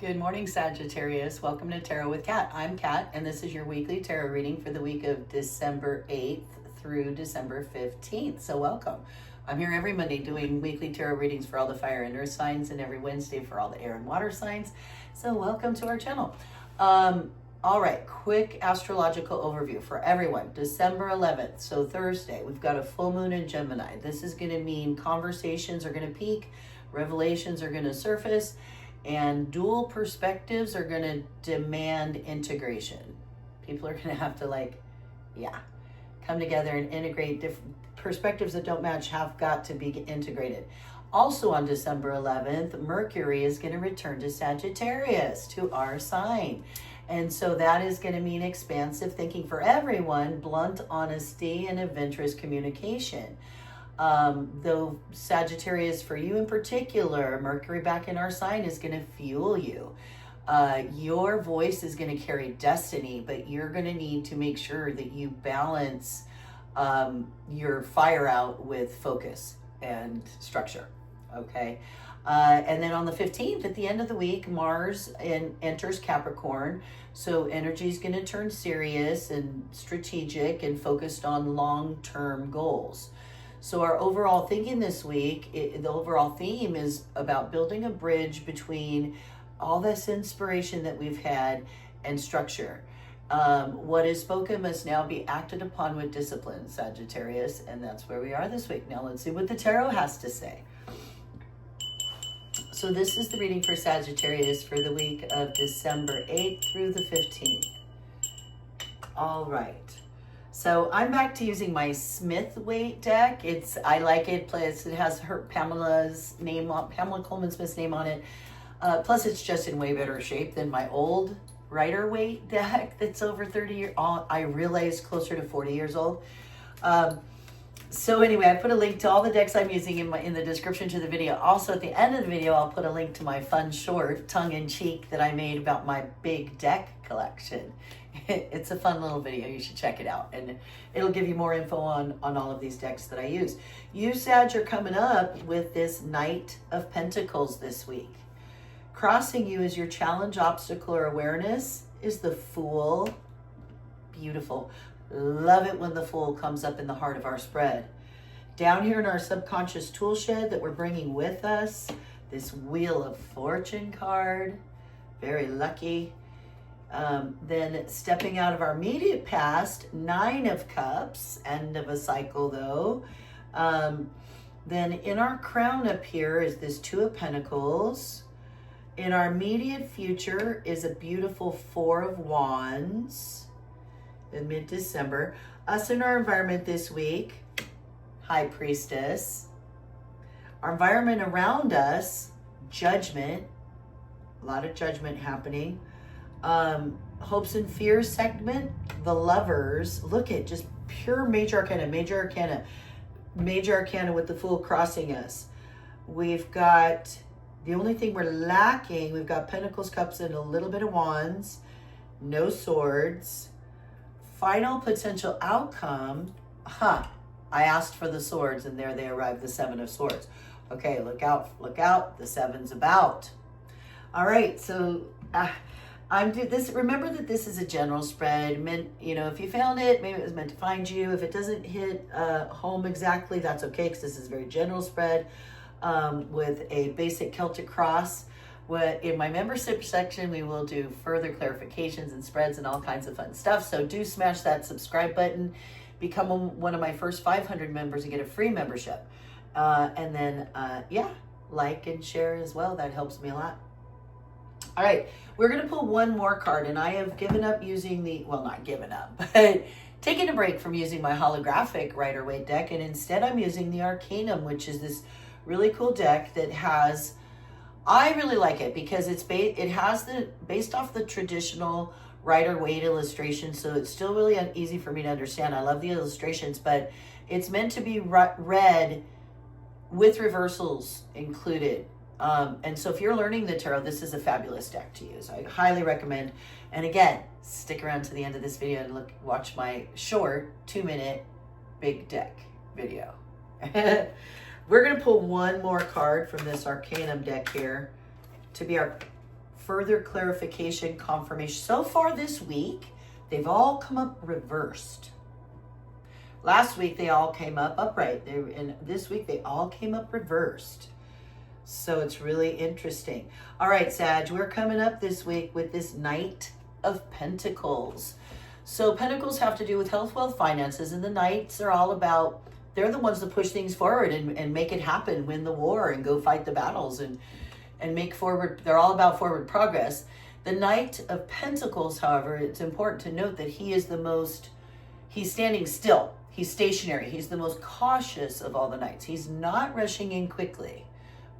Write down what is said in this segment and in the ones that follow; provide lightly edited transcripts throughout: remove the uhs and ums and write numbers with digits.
Good morning, Sagittarius. Welcome to Tarot with Kat. I'm Kat, and this is your weekly tarot reading for the week of December 8th through December 15th. So welcome. I'm here every Monday doing weekly tarot readings for all the fire and earth signs, and every Wednesday for all the air and water signs. So welcome to our channel. All right, quick astrological overview for everyone. December 11th, so Thursday, we've got a full moon in Gemini. This is going to mean conversations are going to peak, revelations are going to surface, and dual perspectives are going to demand integration. People are going to have to come together and integrate different perspectives that don't match, have got to be integrated. Also on December 11th, Mercury is going to return to Sagittarius, to our sign. And so that is going to mean expansive thinking for everyone, blunt honesty, and adventurous communication. Though Sagittarius, for you in particular, Mercury back in our sign is going to fuel you. Your voice is going to carry destiny, but you're going to need to make sure that you balance your fire out with focus and structure. Okay. And then on the 15th, at the end of the week, Mars enters Capricorn. So energy is going to turn serious and strategic and focused on long-term goals. So our overall thinking this week, the overall theme is about building a bridge between all this inspiration that we've had and structure. What is spoken must now be acted upon with discipline, Sagittarius, and that's where we are this week. Now let's see what the tarot has to say. So this is the reading for Sagittarius for the week of December 8th through the 15th. All right. So I'm back to using my Smith weight deck. I like it. Plus it has Pamela Coleman Smith's name on it. Plus it's just in way better shape than my old Rider weight deck that's over 30 years old. I realize closer to 40 years old. So anyway, I put a link to all the decks I'm using in the description to the video. Also at the end of the video, I'll put a link to my fun short, tongue-in-cheek, that I made about my big deck collection. It's a fun little video. You should check it out. And it'll give you more info on all of these decks that I use. You, Sag, are coming up with this Knight of Pentacles this week. Crossing you as your challenge, obstacle, or awareness is the Fool. Beautiful. Love it when the Fool comes up in the heart of our spread. Down here in our subconscious tool shed that we're bringing with us, this Wheel of Fortune card. Very lucky. Then stepping out of our immediate past, 9 of Cups, end of a cycle though. Then in our crown up here is this 2 of Pentacles. In our immediate future is a beautiful 4 of Wands in mid-December. Us in our environment this week, High Priestess. Our environment around us, Judgment. A lot of judgment happening. Hopes and fears segment, the Lovers. Look at just pure major arcana with the Fool crossing us. We've got the only thing we're lacking, we've got Pentacles, Cups, and a little bit of Wands. No Swords. Final potential outcome. I asked for the Swords, and there they arrived, the 7 of Swords. Okay, look out, the 7's about. All right, so I'm do this. Remember that this is a general spread. If you found it, maybe it was meant to find you. If it doesn't hit home exactly, that's okay, because this is a very general spread with a basic Celtic cross. In my membership section, we will do further clarifications and spreads and all kinds of fun stuff. So do smash that subscribe button. Become one of my first 500 members and get a free membership. And then, like and share as well. That helps me a lot. All right, we're going to pull one more card, and I have given up using not given up, but taking a break from using my holographic Rider-Waite deck, and instead I'm using the Arcanum, which is this really cool deck that has, I really like it because based off the traditional Rider-Waite illustration, so it's still really easy for me to understand. I love the illustrations, but it's meant to be read with reversals included. And so if you're learning the tarot, this is a fabulous deck to use. I highly recommend. And again, stick around to the end of this video and watch my short 2-minute big deck video. We're going to pull one more card from this Arcanum deck here to be our further clarification, confirmation. So far this week, they've all come up reversed. Last week, they all came up upright. And this week, they all came up reversed. So it's really interesting. All right, Sag, we're coming up this week with this Knight of Pentacles. So Pentacles have to do with health, wealth, finances, and the Knights are all about, they're the ones that push things forward and make it happen, win the war and go fight the battles and make forward. They're all about forward progress. The Knight of Pentacles, however, it's important to note that he is the most, he's standing still. He's stationary. He's the most cautious of all the Knights. He's not rushing in quickly.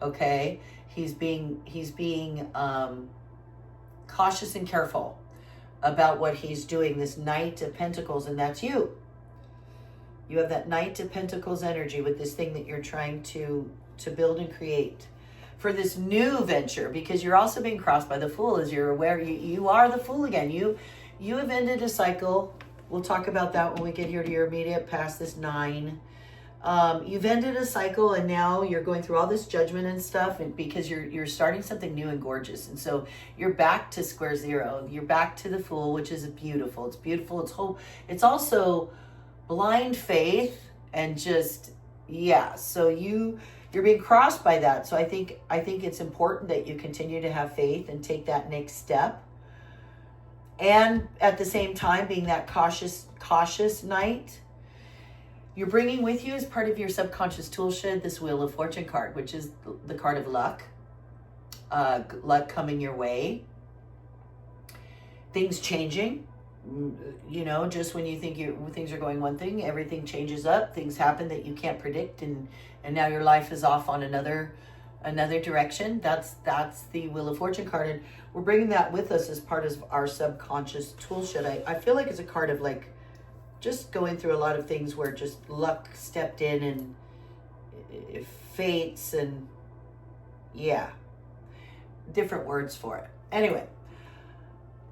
Okay, he's being cautious and careful about what he's doing. This Knight of Pentacles, and that's you. You have that Knight of Pentacles energy with this thing that you're trying to build and create for this new venture, because you're also being crossed by the Fool, as you're aware. You are the Fool again. You have ended a cycle. We'll talk about that when we get here to your immediate past, this 9. You've ended a cycle, and now you're going through all this judgment and stuff, and because you're starting something new and gorgeous. And so you're back to square zero. You're back to the Fool, which is beautiful. It's beautiful. It's hope. It's also blind faith and just, yeah. So you're being crossed by that. So I think it's important that you continue to have faith and take that next step. And at the same time, being that cautious Knight, you're bringing with you as part of your subconscious tool shed this Wheel of Fortune card, which is the card of luck. Luck coming your way. Things changing. You know, just when you think things are going one thing, everything changes up. Things happen that you can't predict, and now your life is off on another direction. That's the Wheel of Fortune card, and we're bringing that with us as part of our subconscious tool shed. I feel like it's a card of like just going through a lot of things where just luck stepped in and fates and yeah, different words for it. Anyway,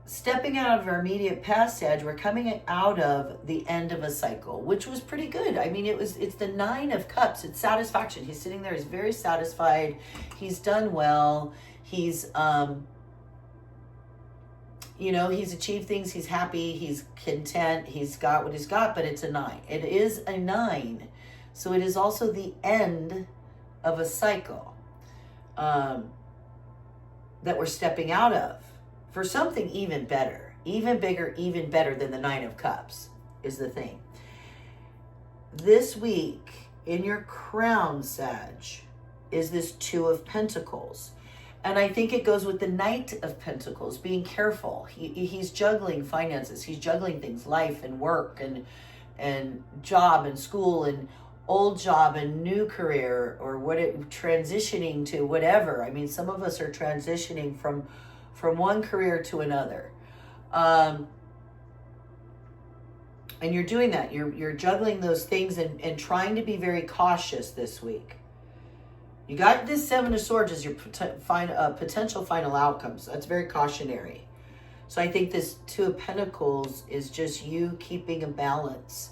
stepping out of our immediate past, Sag, we're coming out of the end of a cycle, which was pretty good. I mean, it's the 9 of Cups. It's satisfaction. He's sitting there. He's very satisfied. He's done well. He's, he's achieved things. He's happy. He's content. He's got what he's got, but it's a 9. It is a 9. So it is also the end of a cycle that we're stepping out of for something even better, even bigger, even better than the 9 of Cups is the thing. This week in your crown, Sag, is this 2 of Pentacles. And I think it goes with the Knight of Pentacles, being careful. He's juggling finances. He's juggling things, life and work and job and school and old job and new career, or transitioning to whatever. I mean, some of us are transitioning from one career to another. And you're doing that. You're juggling those things and trying to be very cautious this week. You got this 7 of Swords as your potential final outcomes. That's very cautionary. So I think this 2 of Pentacles is just you keeping a balance,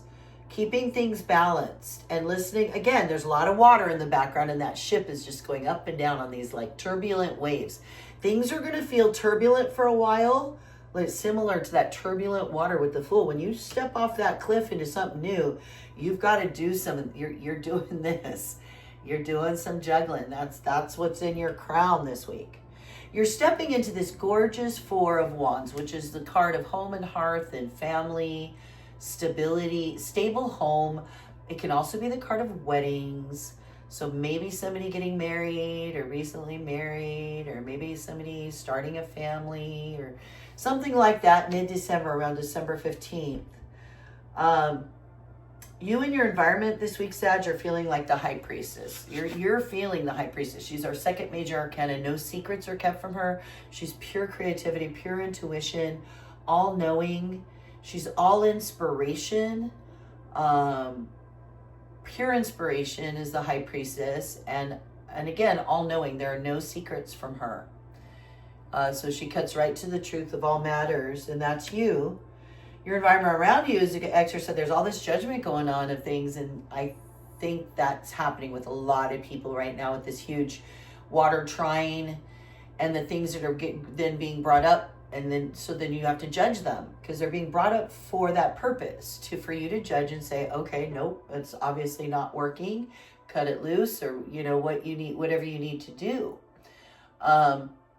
keeping things balanced and listening. Again, there's a lot of water in the background, and that ship is just going up and down on these like turbulent waves. Things are going to feel turbulent for a while, like similar to that turbulent water with the Fool. When you step off that cliff into something new, you've got to do some. You're doing this. You're doing some juggling. That's what's in your crown this week. You're stepping into this gorgeous 4 of Wands, which is the card of home and hearth and family, stability, stable home. It can also be the card of weddings. So maybe somebody getting married or recently married, or maybe somebody starting a family or something like that mid-December, around December 15th. You and your environment this week, Sag, are feeling like the High Priestess. You're feeling the High Priestess. She's our second major arcana. No secrets are kept from her. She's pure creativity, pure intuition, all-knowing. She's all inspiration. Pure inspiration is the High Priestess. And again, all-knowing. There are no secrets from her. So she cuts right to the truth of all matters, and that's you. Your environment around you is exercise. There's all this judgment going on of things, and I think that's happening with a lot of people right now with this huge water trine and the things that are then being brought up, and then you have to judge them because they're being brought up for that purpose, for you to judge and say, okay, nope, it's obviously not working, cut it loose, or what you need, whatever you need to do.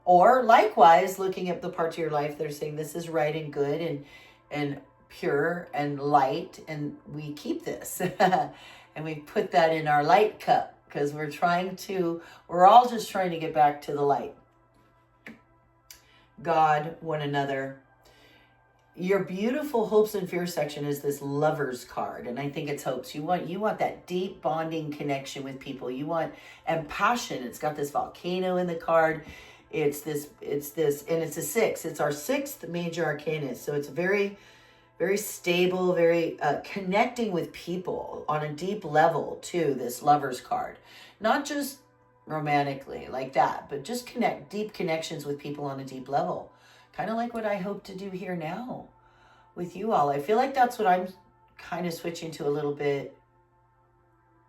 Or likewise, looking at the parts of your life that are saying this is right and good and pure and light, and we keep this and we put that in our light cup because we're all just trying to get back to the light. God, one another. Your beautiful hopes and fears section is this Lovers card, and I think it's hopes. You want that deep bonding connection with people. You want, and passion. It's got this volcano in the card. It's this, and it's a 6. It's our 6th major arcana, so it's very, very stable, very connecting with people on a deep level too. This Lovers card, not just romantically like that, but just deep connections with people on a deep level, kind of like what I hope to do here now with you all. I feel like that's what I'm kind of switching to a little bit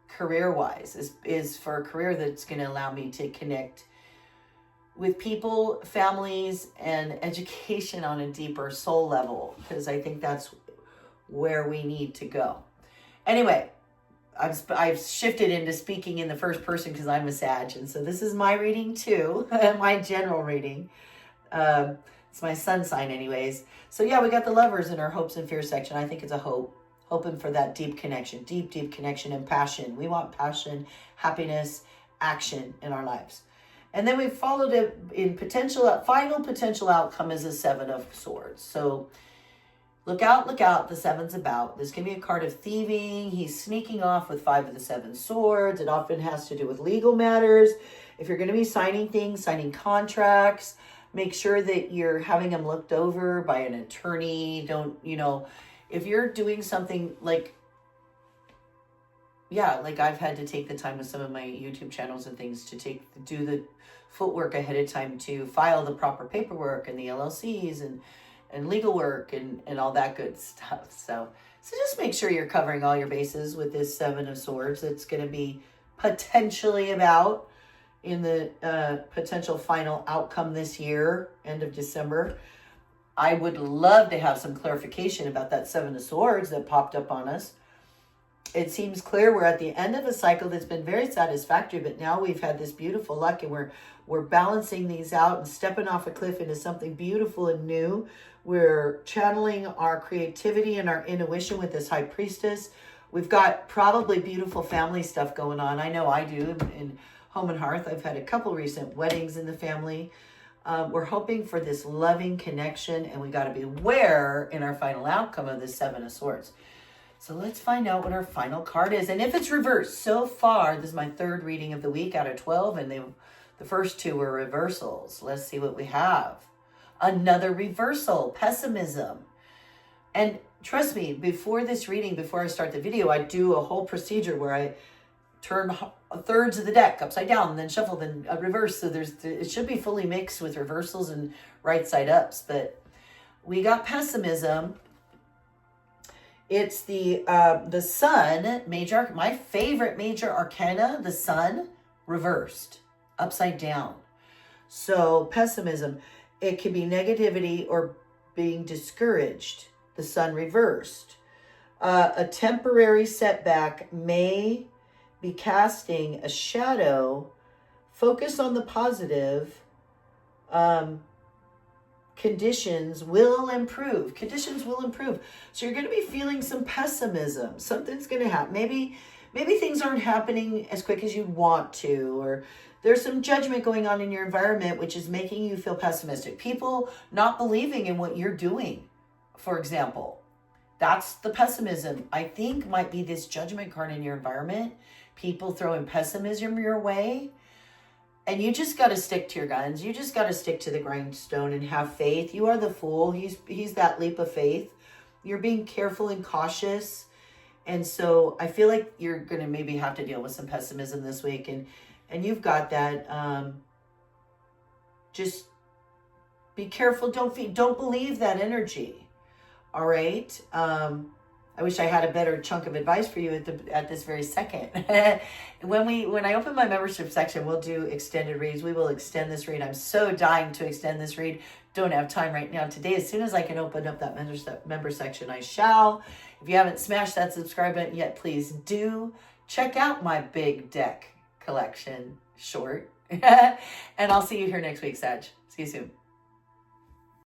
career wise, is for a career that's going to allow me to connect with people, families, and education on a deeper soul level, because I think that's where we need to go. Anyway, I've shifted into speaking in the first person because I'm a Sag, and so this is my reading too, my general reading. It's my sun sign anyways. So yeah, we got the Lovers in our hopes and fears section. I think it's a hoping for that deep connection, deep connection and passion. We want passion, happiness, action in our lives. And then we followed it in final potential outcome is a 7 of Swords. So look out, the 7's about. This can be a card of thieving. He's sneaking off with 5 of the 7 swords. It often has to do with legal matters. If you're going to be signing things, signing contracts, make sure that you're having them looked over by an attorney. Don't, if you're doing something like I've had to take the time with some of my YouTube channels and things to do the footwork ahead of time to file the proper paperwork and the LLCs and legal work and all that good stuff. So just make sure you're covering all your bases with this 7 of Swords. It's going to be potentially about in the potential final outcome this year, end of December. I would love to have some clarification about that 7 of Swords that popped up on us. It seems clear we're at the end of a cycle that's been very satisfactory, but now we've had this beautiful luck, and we're balancing these out and stepping off a cliff into something beautiful and new. We're channeling our creativity and our intuition with this High Priestess. We've got probably beautiful family stuff going on. I know I do in Home and Hearth. I've had a couple recent weddings in the family. We're hoping for this loving connection, and we got to beware in our final outcome of this 7 of Swords. So let's find out what our final card is. And if it's reversed, so far, this is my 3rd reading of the week out of 12, and the first 2 were reversals. Let's see what we have. Another reversal, pessimism. And trust me, before this reading, before I start the video, I do a whole procedure where I turn thirds of the deck upside down, and then shuffle, then reverse. So it should be fully mixed with reversals and right side ups. But we got pessimism. It's the Sun, my favorite major arcana, the Sun, reversed, upside down. So pessimism, it could be negativity or being discouraged, the Sun reversed. A temporary setback may be casting a shadow. Focus on the positive. Conditions will improve. So you're going to be feeling some pessimism. Something's going to happen. Maybe things aren't happening as quick as you want to, or there's some judgment going on in your environment, which is making you feel pessimistic. People not believing in what you're doing, for example. That's the pessimism. I think might be this judgment card in your environment. People throwing pessimism your way. And you just got to stick to your guns. You just got to stick to the grindstone and have faith. You are the Fool. He's that leap of faith. You're being careful and cautious. And so I feel like you're going to maybe have to deal with some pessimism this week. And you've got that. Just be careful. Don't believe that energy. All right. I I wish I had a better chunk of advice for you at this very second. When I open my membership section, we'll do extended reads. We will extend this read. I'm so dying to extend this read. Don't have time right now today. As soon as I can open up that member section, I shall. If you haven't smashed that subscribe button yet, please do. Check out my big deck collection short. And I'll see you here next week, Sag. See you soon.